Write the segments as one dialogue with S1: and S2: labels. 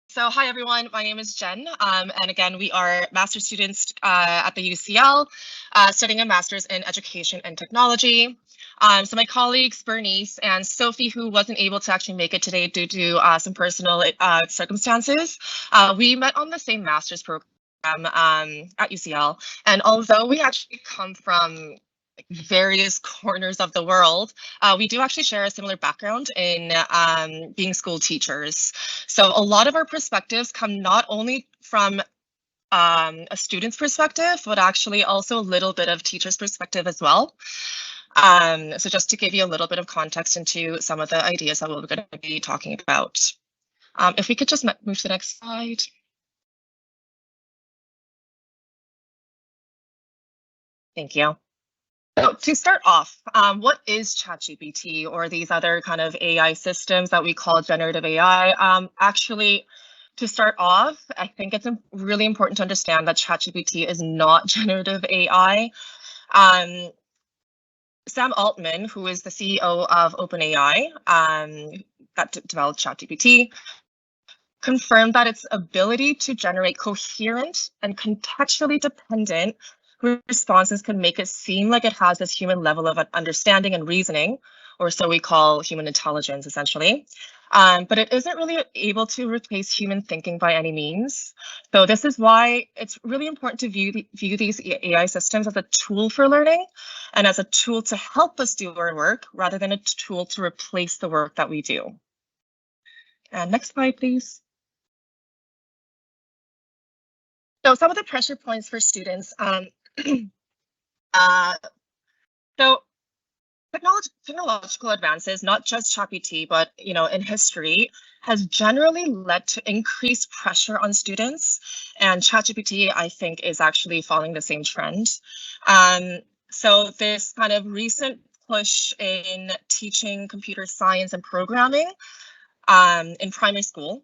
S1: So hi everyone, my name is Jen, and again we are master students at the UCL, studying a master's in education and technology. So my colleagues Bernice and Sophie, who wasn't able to actually make it today due to some personal circumstances, we met on the same master's program at UCL, and although we actually come from various corners of the world, we do actually share a similar background in being school teachers. So a lot of our perspectives come not only from a student's perspective, but actually also a little bit of teacher's perspective as well. So just to give you a little bit of context into some of the ideas that we're going to be talking about. If we could just move to the next slide. Thank you. So to start off, what is ChatGPT or these other kind of AI systems that we call generative AI? Actually, to start off, I think it's really important to understand that ChatGPT is not generative AI. Sam Altman, who is the CEO of OpenAI, that developed ChatGPT, confirmed that its ability to generate coherent and contextually dependent responses can make it seem like it has this human level of understanding and reasoning, or so we call human intelligence, essentially. But it isn't really able to replace human thinking by any means. So this is why it's really important to view these AI systems as a tool for learning and as a tool to help us do our work rather than a tool to replace the work that we do. And next slide, please. So some of the pressure points for students. uh, so technological advances, not just ChatGPT, but in history, has generally led to increased pressure on students. And ChatGPT, I think, is actually following the same trend. So this kind of recent push in teaching computer science and programming in primary school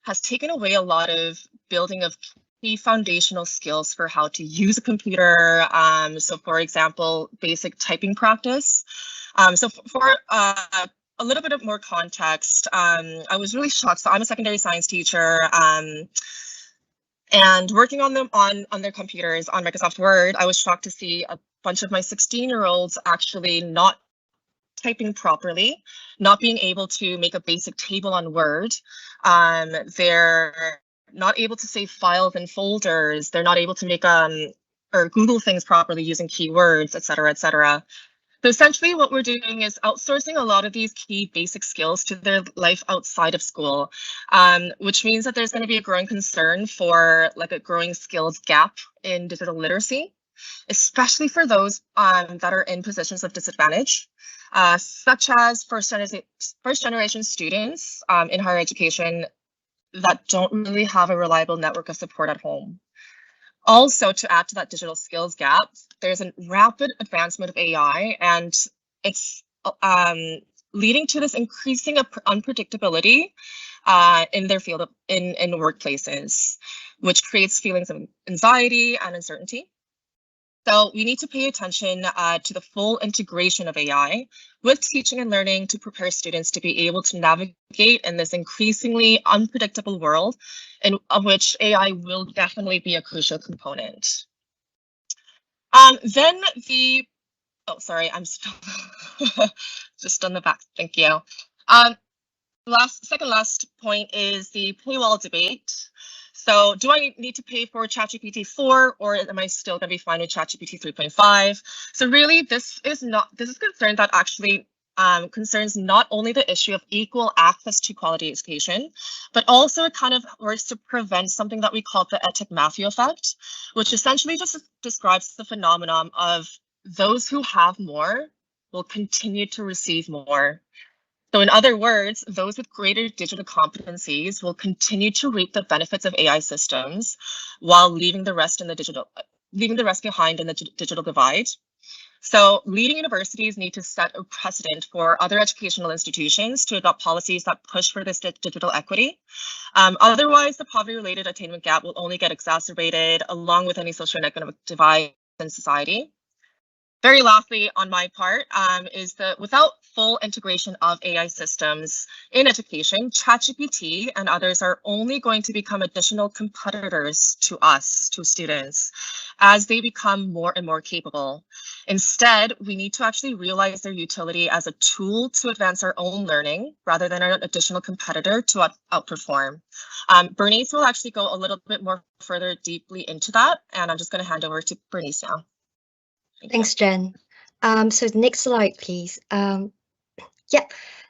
S1: has taken away a lot of building of key foundational skills for how to use a computer. So for example, basic typing practice. So for a little bit of more context, I was really shocked. So I'm a secondary science teacher, and working on them on their computers on Microsoft Word, I was shocked to see a bunch of my 16-year-olds actually not typing properly, not being able to make a basic table on Word. They're not able to save files and folders. They're not able to make or Google things properly using keywords, et cetera, et cetera. So essentially what we're doing is outsourcing a lot of these key basic skills to their life outside of school, which means that there's going to be a growing concern for like a growing skills gap in digital literacy, especially for those that are in positions of disadvantage, such as first generation students in higher education that don't really have a reliable network of support at home. Also, to add to that digital skills gap, there's a rapid advancement of AI, and it's leading to this increasing unpredictability in their field in workplaces, which creates feelings of anxiety and uncertainty. So we need to pay attention to the full integration of AI with teaching and learning to prepare students to be able to navigate in this increasingly unpredictable world, of which AI will definitely be a crucial component. Then oh, sorry, I'm still just on the back, thank you. Second last point is the paywall debate. So do I need to pay for ChatGPT 4 or am I still going to be fine with ChatGPT 3.5? So really, this is a concern that actually concerns not only the issue of equal access to quality education, but also it kind of works to prevent something that we call the edtech mafia effect, which essentially just describes the phenomenon of those who have more will continue to receive more. So in other words, those with greater digital competencies will continue to reap the benefits of AI systems while leaving the rest behind in the digital divide. So leading universities need to set a precedent for other educational institutions to adopt policies that push for this digital equity. Otherwise, the poverty-related attainment gap will only get exacerbated along with any social and economic divide in society. Very lastly, on my part, is that without full integration of AI systems in education, ChatGPT and others are only going to become additional competitors to us, to students, as they become more and more capable. Instead, we need to actually realize their utility as a tool to advance our own learning rather than an additional competitor to outperform. Bernice will actually go a little bit more further deeply into that, and I'm just going to hand over to Bernice now.
S2: Thanks, Jen. So the next slide, please. Yeah,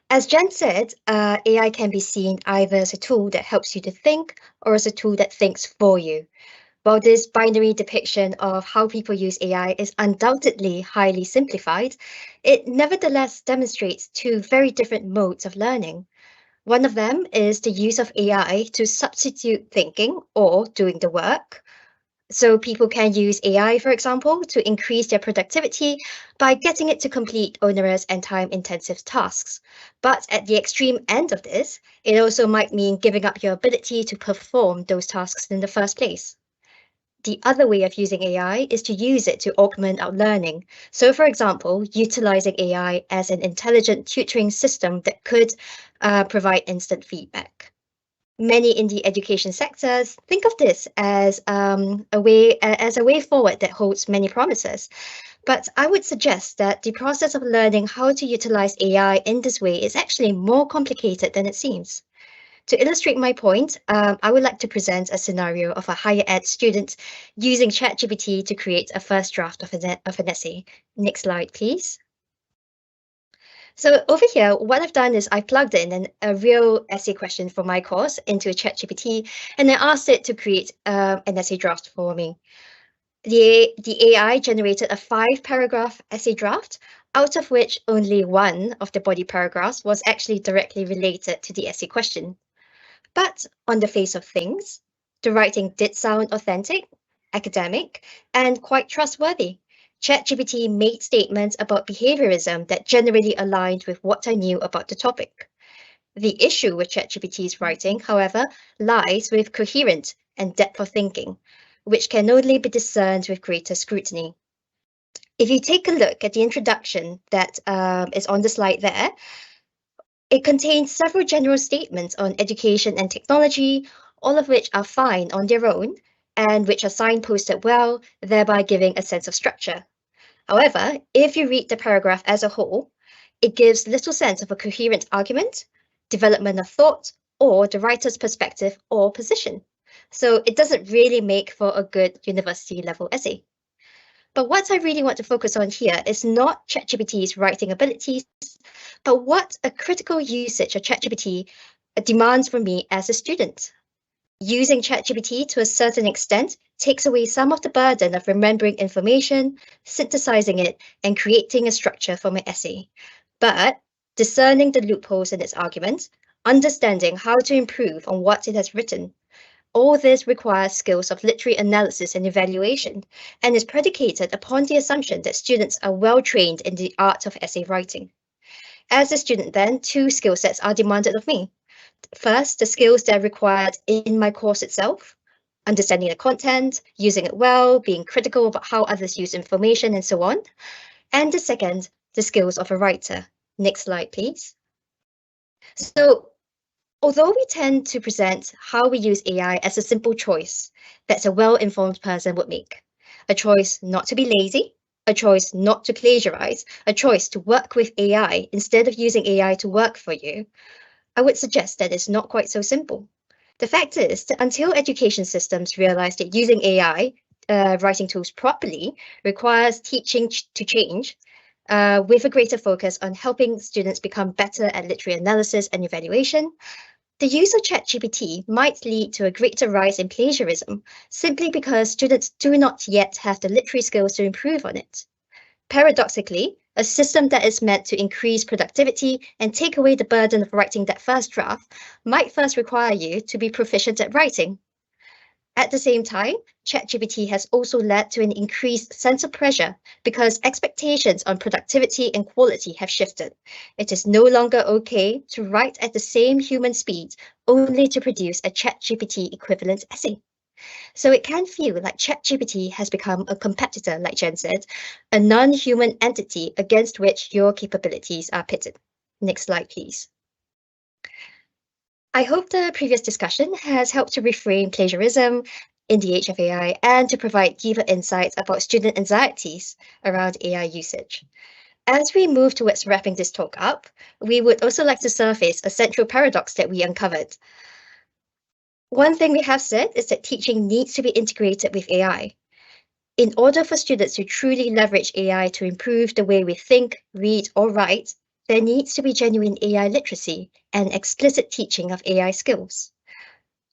S2: as Jen said, AI can be seen either as a tool that helps you to think or as a tool that thinks for you. While this binary depiction of how people use AI is undoubtedly highly simplified, it nevertheless demonstrates two very different modes of learning. One of them is the use of AI to substitute thinking or doing the work. So people can use AI, for example, to increase their productivity by getting it to complete onerous and time-intensive tasks. But at the extreme end of this, it also might mean giving up your ability to perform those tasks in the first place. The other way of using AI is to use it to augment our learning. So, for example, utilizing AI as an intelligent tutoring system that could provide instant feedback. Many in the education sectors think of this as a way forward that holds many promises. But I would suggest that the process of learning how to utilize AI in this way is actually more complicated than it seems. To illustrate my point, I would like to present a scenario of a higher ed student using ChatGPT to create a first draft of an essay. Next slide, please. So over here, what I've done is I plugged in a real essay question for my course into a ChatGPT, and I asked it to create an essay draft for me. The AI generated a 5-paragraph essay draft, out of which only one of the body paragraphs was actually directly related to the essay question. But on the face of things, the writing did sound authentic, academic, and quite trustworthy. ChatGPT made statements about behaviorism that generally aligned with what I knew about the topic. The issue with ChatGPT's writing, however, lies with coherence and depth of thinking, which can only be discerned with greater scrutiny. If you take a look at the introduction that is on the slide there, it contains several general statements on education and technology, all of which are fine on their own and which are signposted well, thereby giving a sense of structure. However, if you read the paragraph as a whole, it gives little sense of a coherent argument, development of thought, or the writer's perspective or position. So it doesn't really make for a good university level essay. But what I really want to focus on here is not ChatGPT's writing abilities, but what a critical usage of ChatGPT demands from me as a student. Using ChatGPT to a certain extent takes away some of the burden of remembering information, synthesizing it, and creating a structure for my essay. But discerning the loopholes in its argument, understanding how to improve on what it has written, all this requires skills of literary analysis and evaluation, and is predicated upon the assumption that students are well trained in the art of essay writing. As a student, then, two skill sets are demanded of me. First, the skills that are required in my course itself, understanding the content, using it well, being critical about how others use information, and so on. And the second, the skills of a writer. Next slide, please. So, although we tend to present how we use AI as a simple choice that a well-informed person would make, a choice not to be lazy, a choice not to plagiarize, a choice to work with AI instead of using AI to work for you, I would suggest that it's not quite so simple. The fact is that until education systems realize that using AI writing tools properly requires teaching to change, with a greater focus on helping students become better at literary analysis and evaluation, the use of ChatGPT might lead to a greater rise in plagiarism simply because students do not yet have the literary skills to improve on it. Paradoxically, a system that is meant to increase productivity and take away the burden of writing that first draft might first require you to be proficient at writing. At the same time, ChatGPT has also led to an increased sense of pressure because expectations on productivity and quality have shifted. It is no longer okay to write at the same human speed only to produce a ChatGPT equivalent essay. So it can feel like ChatGPT has become a competitor, like Jen said, a non-human entity against which your capabilities are pitted. Next slide, please. I hope the previous discussion has helped to reframe plagiarism in the age of AI and to provide deeper insights about student anxieties around AI usage. As we move towards wrapping this talk up, we would also like to surface a central paradox that we uncovered. One thing we have said is that teaching needs to be integrated with AI. In order for students to truly leverage AI to improve the way we think, read, or write, there needs to be genuine AI literacy and explicit teaching of AI skills.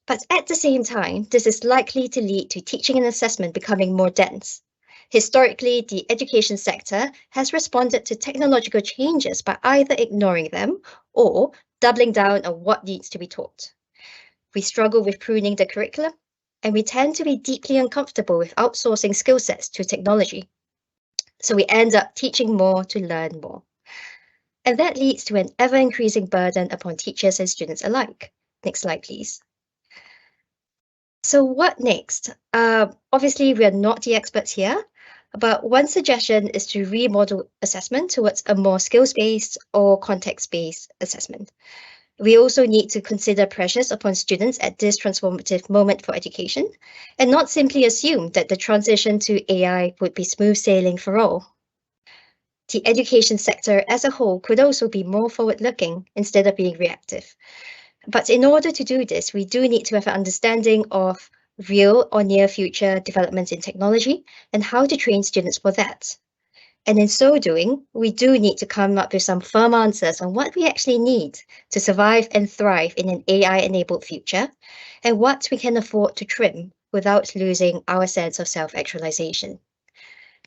S2: But at the same time, this is likely to lead to teaching and assessment becoming more dense. Historically, the education sector has responded to technological changes by either ignoring them or doubling down on what needs to be taught. We struggle with pruning the curriculum, and we tend to be deeply uncomfortable with outsourcing skill sets to technology. So we end up teaching more to learn more. And that leads to an ever-increasing burden upon teachers and students alike. Next slide, please. So what next? Obviously, we are not the experts here, but one suggestion is to remodel assessment towards a more skills-based or context-based assessment. We also need to consider pressures upon students at this transformative moment for education, and not simply assume that the transition to AI would be smooth sailing for all. The education sector as a whole could also be more forward-looking instead of being reactive. But in order to do this, we do need to have an understanding of real or near future developments in technology and how to train students for that. And in so doing, we do need to come up with some firm answers on what we actually need to survive and thrive in an AI-enabled future, and what we can afford to trim without losing our sense of self-actualization.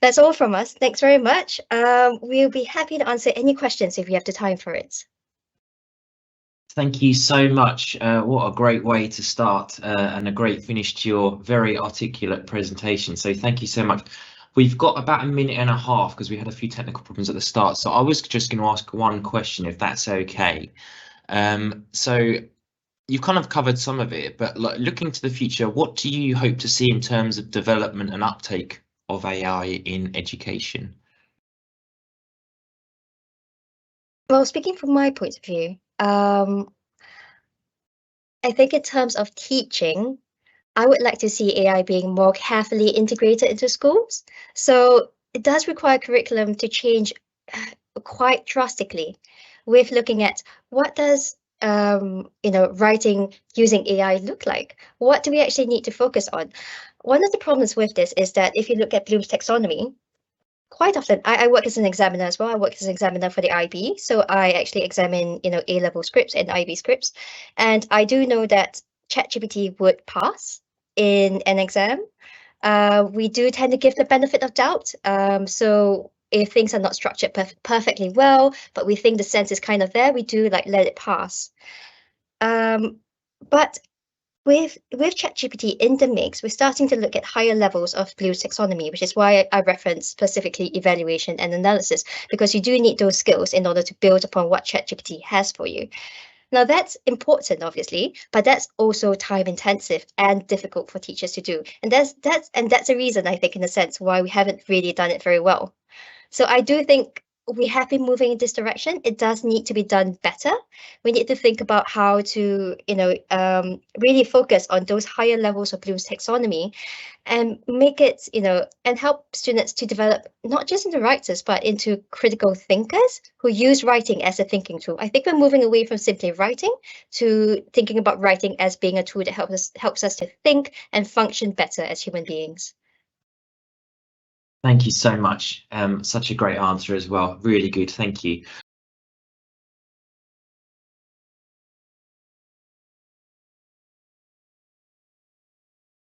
S2: That's all from us. Thanks very much. We'll be happy to answer any questions if you have the time for it.
S3: Thank you so much. What a great way to start and a great finish to your very articulate presentation. So thank you so much. We've got about a minute and a half because we had a few technical problems at the start. So I was just going to ask one question, if that's okay. So you've kind of covered some of it, but looking to the future, what do you hope to see in terms of development and uptake of AI in education?
S2: Well, speaking from my point of view, I think in terms of teaching, I would like to see AI being more carefully integrated into schools. So it does require curriculum to change quite drastically with looking at what does writing using AI look like? What do we actually need to focus on? One of the problems with this is that if you look at Bloom's taxonomy, quite often, I work as an examiner as well. I work as an examiner for the IB. So I actually examine, A-level scripts and IB scripts. And I do know that ChatGPT would pass in an exam. We do tend to give the benefit of doubt. So if things are not structured perfectly well, but we think the sense is kind of there, we do let it pass. But with ChatGPT in the mix, we're starting to look at higher levels of Bloom's taxonomy, which is why I reference specifically evaluation and analysis, because you do need those skills in order to build upon what ChatGPT has for you. Now, that's important, obviously, but that's also time intensive and difficult for teachers to do. And that's a reason, I think, in a sense, why we haven't really done it very well. So I do think we have been moving in this direction. It does need to be done better. We need to think about how to, really focus on those higher levels of Bloom's taxonomy and make it, and help students to develop not just into writers, but into critical thinkers who use writing as a thinking tool. I think we're moving away from simply writing to thinking about writing as being a tool that helps us to think and function better as human beings.
S3: Thank you so much. Such a great answer as well. Really good. Thank you.